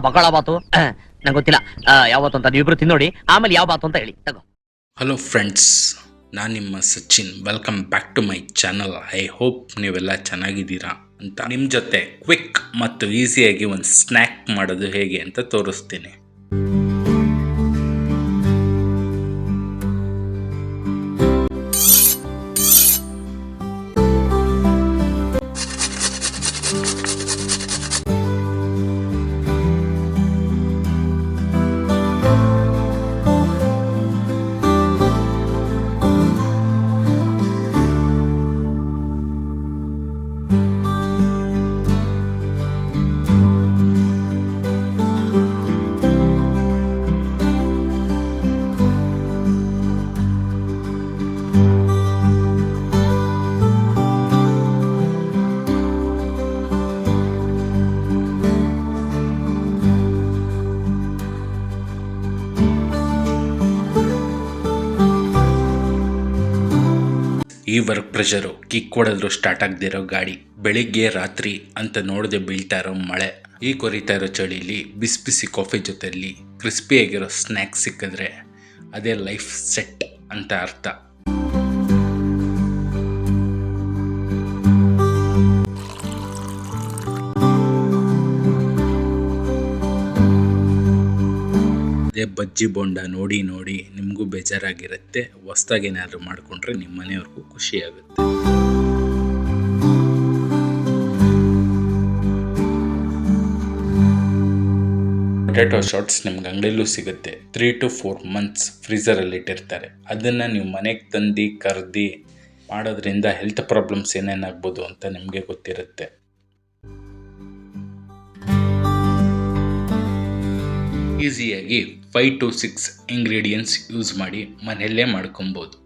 ಬಗಳ ಬಾತು ನಂಗೆ ಗೊತ್ತಿಲ್ಲ ಯಾವತ್ತು ಅಂತ ನೀವಿಬ್ರು ತಿನ್ನೋಡಿ, ಆಮೇಲೆ ಯಾವ ಬಾತು ಅಂತ ಹೇಳಿ ತಗೋ. ಹಲೋ ಫ್ರೆಂಡ್ಸ್, ನಾನು ನಿಮ್ಮ Sachin. Welcome back to my channel. I hope ನೀವೆಲ್ಲ ಚೆನ್ನಾಗಿದ್ದೀರಾ ಅಂತ. ನಿಮ್ಮ ಜೊತೆ ಕ್ವಿಕ್ ಮತ್ತು ಈಸಿಯಾಗಿ ಒಂದು ಸ್ನ್ಯಾಕ್ ಮಾಡೋದು ಹೇಗೆ ಅಂತ ತೋರಿಸ್ತೀನಿ. ಈ ವರ್ಕ್ ಪ್ರೆಷರು ಕಿಕ್ ಹೊಡೆದ್ರು ಸ್ಟಾರ್ಟ್ ಆಗದಿರೋ ಗಾಡಿ, ಬೆಳಿಗ್ಗೆ ರಾತ್ರಿ ಅಂತ ನೋಡದೆ ಬೀಳ್ತಾ ಇರೋ ಮಳೆ, ಈ ಕೊರಿತಾ ಇರೋ ಚಳಿಲಿ ಬಿಸಿ ಬಿಸಿ ಕಾಫಿ ಜೊತೆಯಲ್ಲಿ ಕ್ರಿಸ್ಪಿಯಾಗಿರೋ ಸ್ನ್ಯಾಕ್ಸ್ ಸಿಕ್ಕಿದ್ರೆ ಅದೇ ಲೈಫ್ ಸೆಟ್ ಅಂತ ಅರ್ಥ. ಅದೇ ಬಜ್ಜಿ ಬೋಂಡ ನೋಡಿ ನೋಡಿ ನಿಮಗೂ ಬೇಜಾರಾಗಿರುತ್ತೆ. ಹೊಸ್ದಾಗಿ ಏನಾದರೂ ಮಾಡಿಕೊಂಡ್ರೆ ನಿಮ್ಮ ಮನೆಯವ್ರಿಗೂ ಖುಷಿಯಾಗುತ್ತೆ. ಪೊಟ್ಯಾಟೊ ಶಾಟ್ಸ್ ನಿಮ್ಗೆ ಅಂಗಡಿಯಲ್ಲೂ ಸಿಗುತ್ತೆ. 3 to 4 months ಫ್ರೀಸರಲ್ಲಿ ಇಟ್ಟಿರ್ತಾರೆ. ಅದನ್ನು ನೀವು ಮನೆಗೆ ತಂದು ಕರ್ದು ಮಾಡೋದ್ರಿಂದ ಹೆಲ್ತ್ ಪ್ರಾಬ್ಲಮ್ಸ್ ಏನೇನಾಗ್ಬೋದು ಅಂತ ನಿಮಗೆ ಗೊತ್ತಿರುತ್ತೆ. ಈಸಿಯಾಗಿ 5 to 6 ಇಂಗ್ರೀಡಿಯೆಂಟ್ಸ್ ಯೂಸ್ ಮಾಡಿ ಮನೆಯಲ್ಲೇ ಮಾಡ್ಕೊಬೋದು.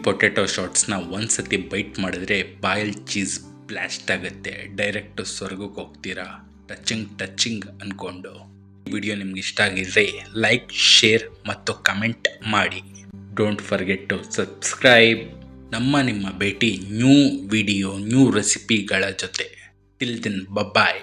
ಪೊಟ್ಯಾಟೊ ಶಾಟ್ಸ್ನ ಒಂದ್ಸತಿ ಬೈಟ್ ಮಾಡಿದ್ರೆ ಬಾಯಲ್ಲಿ ಚೀಸ್ ಬ್ಲಾಸ್ಟ್ ಆಗುತ್ತೆ. ಡೈರೆಕ್ಟ್ ಸ್ವರ್ಗಕ್ಕೆ ಹೋಗ್ತೀರಾ ಟಚಿಂಗ್ ಅಂದ್ಕೊಂಡು. ಈ ವಿಡಿಯೋ ನಿಮ್ಗೆ ಇಷ್ಟ ಆಗಿದ್ರೆ ಲೈಕ್, ಶೇರ್ ಮತ್ತು ಕಮೆಂಟ್ ಮಾಡಿ. Don't forget to subscribe. ನಿಮ್ಮ ಭೇಟಿ ನ್ಯೂ ವಿಡಿಯೋ, ನ್ಯೂ ರೆಸಿಪಿಗಳ ಜೊತೆ. ಟಿಲ್ ದೆನ್, ಬಾಯ್.